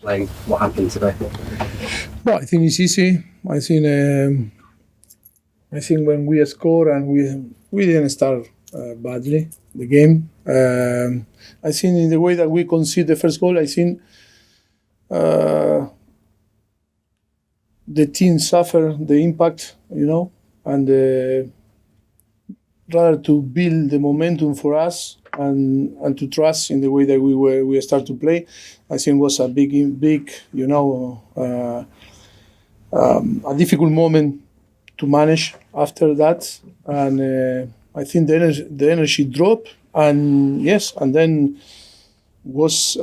explain what happened today? Well, I think it's easy. I think when we score and we didn't start badly the game. I think in the way that we concede the first goal, I think the team suffered the impact, and rather to build the momentum for us and to trust in the way that we start to play. I think was a big, a difficult moment to manage after that, and I think the energy dropped, and then was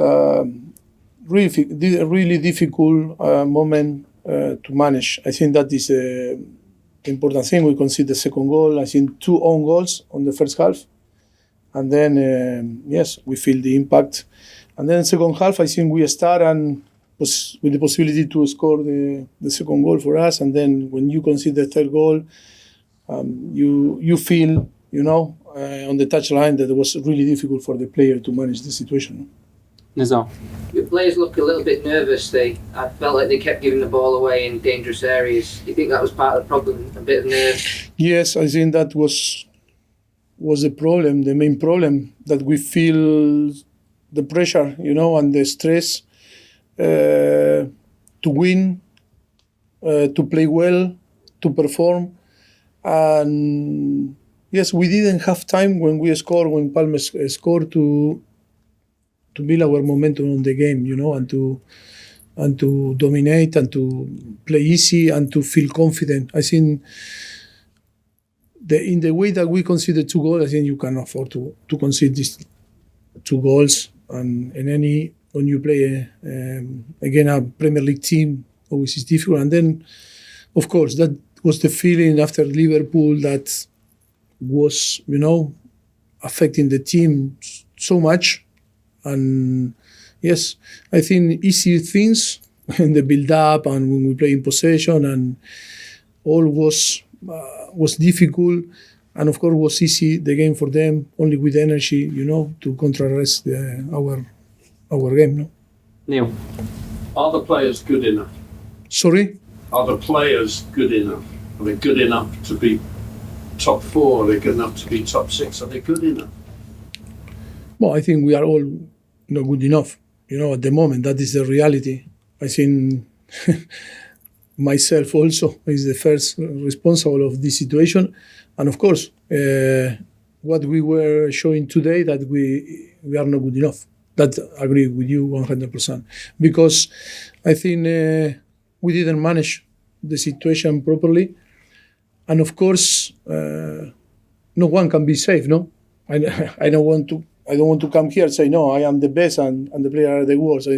really difficult moment to manage. I think that is the important thing. We conceded the second goal. I think 2 own goals on the first half, and then we feel the impact. And then second half, I think we start and was with the possibility to score the second goal for us. And then when you concede the third goal, you feel on the touchline that it was really difficult for the player to manage the situation. Nizar. Your players look a little bit nervous. I felt like they kept giving the ball away in dangerous areas. Do you think that was part of the problem, a bit of nerves? Yes, I think that was the problem, the main problem, that we feel the pressure, and the stress to win, to play well, to perform. And yes, we didn't have time when Palme scored to build our momentum on the game, and to dominate and to play easy and to feel confident. I think in the way that we conceded 2 goals, I think you can afford to concede these 2 goals. And when you play again a Premier League team, always is difficult. And then, of course, that was the feeling after Liverpool that was, affecting the team so much. And yes, I think easy things in the build-up and when we play in possession and all was difficult. And of course, was easy the game for them only with energy, to contrarrest our game. No? Neil. Are the players good enough? Sorry? Are the players good enough? Are they good enough to be top 4? Are they good enough to be top 6? Are they good enough? Well, I think we are all good enough. At the moment, that is the reality. I think myself also is the first responsible of this situation. And of course, what we were showing today that we are not good enough. That I agree with you 100%. Because I think we didn't manage the situation properly. And of course, no one can be safe, no? I don't want to come here and say, no, I am the best and the player are the worst. I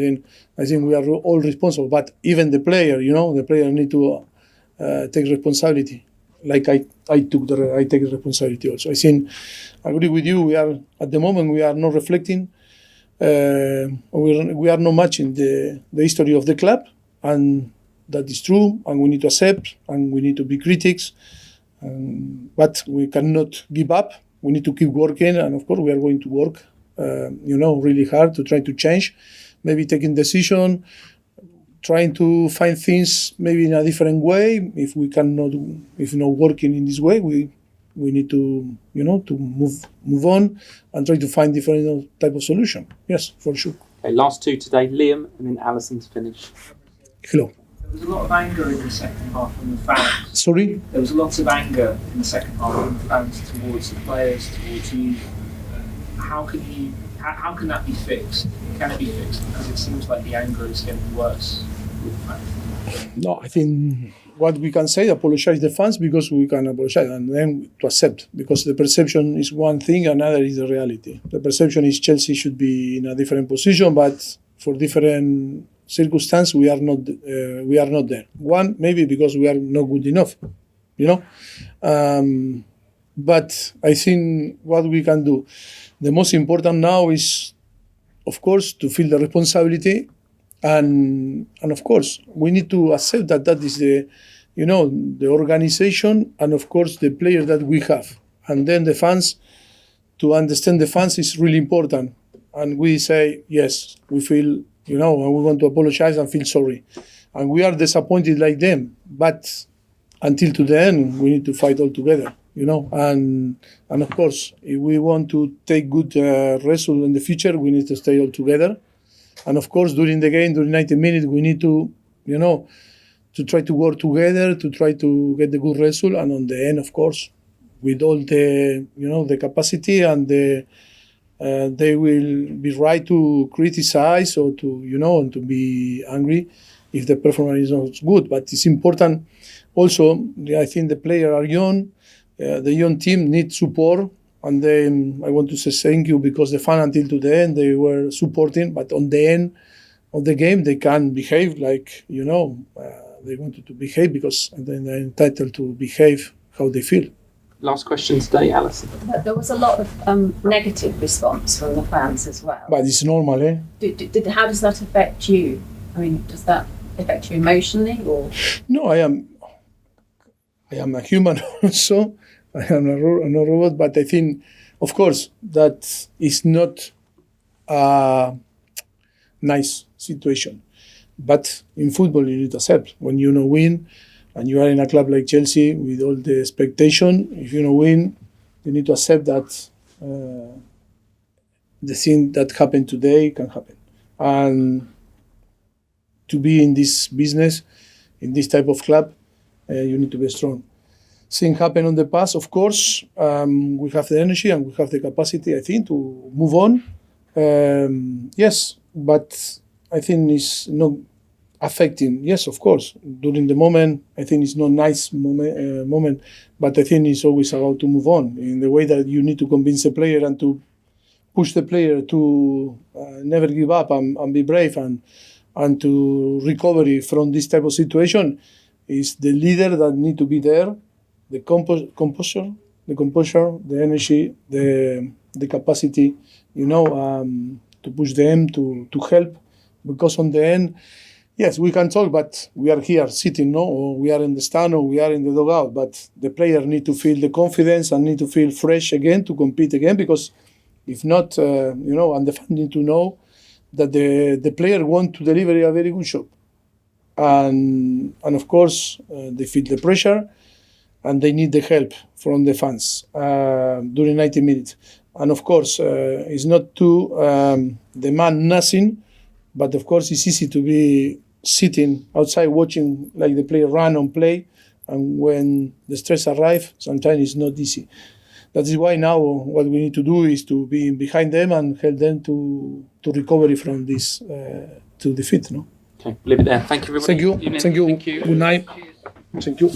think we are all responsible. But even the player, the player need to take responsibility. Like I take responsibility also. I agree with you. At the moment, we are not reflecting. We are not matching the history of the club, and that is true. And we need to accept, and we need to be critics. But we cannot give up. We need to keep working, and of course, we are going to work, really hard to try to change. Maybe taking decision, trying to find things maybe in a different way. If not working in this way, we need to to move on and try to find different type of solution. Yes, for sure. Okay, last 2 today, Liam and then Alison to finish. Hello. There was a lot of anger in the second half from the fans. Sorry? There was a lot of anger in the second half from the fans towards the players, towards you. How can that be fixed? Can it be fixed? Because it seems like the anger is getting worse with the fans. No, I think what we can say, apologize the fans because we can apologize, and then to accept, because the perception is one thing, another is the reality. The perception is Chelsea should be in a different position, but for different circumstances we are not there. One, maybe because we are not good enough, but I think what we can do, the most important now is, of course, to feel the responsibility. And of course, we need to accept that is the organization and of course the players that we have. And then the fans, to understand the fans is really important. And we say, yes, we feel and we want to apologize and feel sorry. And we are disappointed like them. But until to the end, we need to fight all together, And of course, if we want to take good result in the future, we need to stay all together. And of course, during the game, during 90 minutes, we need to, to try to work together, to try to get the good result. And on the end, of course, with all the, the capacity and they will be right to criticize or to, and to be angry if the performance is not good. But it's important also, I think the players are young. The young team needs support. And then I want to say thank you because the fans until to the end, they were supporting. But on the end of the game, they can behave like, they wanted to behave because then they're entitled to behave how they feel. Last question today, Alison. There was a lot of negative response from the fans as well. But it's normal, eh? How does that affect you? I mean, does that affect you emotionally or? No, I am a human also. I am a robot, but I think, of course, that is not a nice situation. But in football, you need to accept. When you win, and you are in a club like Chelsea with all the expectation, if you win, you need to accept that the thing that happened today can happen. And to be in this business, in this type of club, you need to be strong. Things happen on the past, of course. We have the energy and we have the capacity, I think, to move on. Yes, but I think it's not affecting. Yes, of course. During the moment, I think it's not nice moment, but I think it's always about to move on in the way that you need to convince the player and to push the player to never give up and be brave and to recover from this type of situation. Is the leader that need to be there. The composure, the energy, the capacity, to push them, to help. Because on the end, yes, we can talk, but we are here sitting, or we are in the stand, or we are in the dugout. But the player need to feel the confidence and need to feel fresh again to compete again. Because if not, and the fan need to know that the player want to deliver a very good job. And of course, they feel the pressure. And they need the help from the fans during 90 minutes. And of course, it's not to demand nothing, but of course it's easy to be sitting outside watching like the player run and play. And when the stress arrives, sometimes it's not easy. That is why now what we need to do is to be behind them and help them to recover from this, to defeat. Okay, leave it there. Thank you, everybody. Thank you. Good night. Thank you.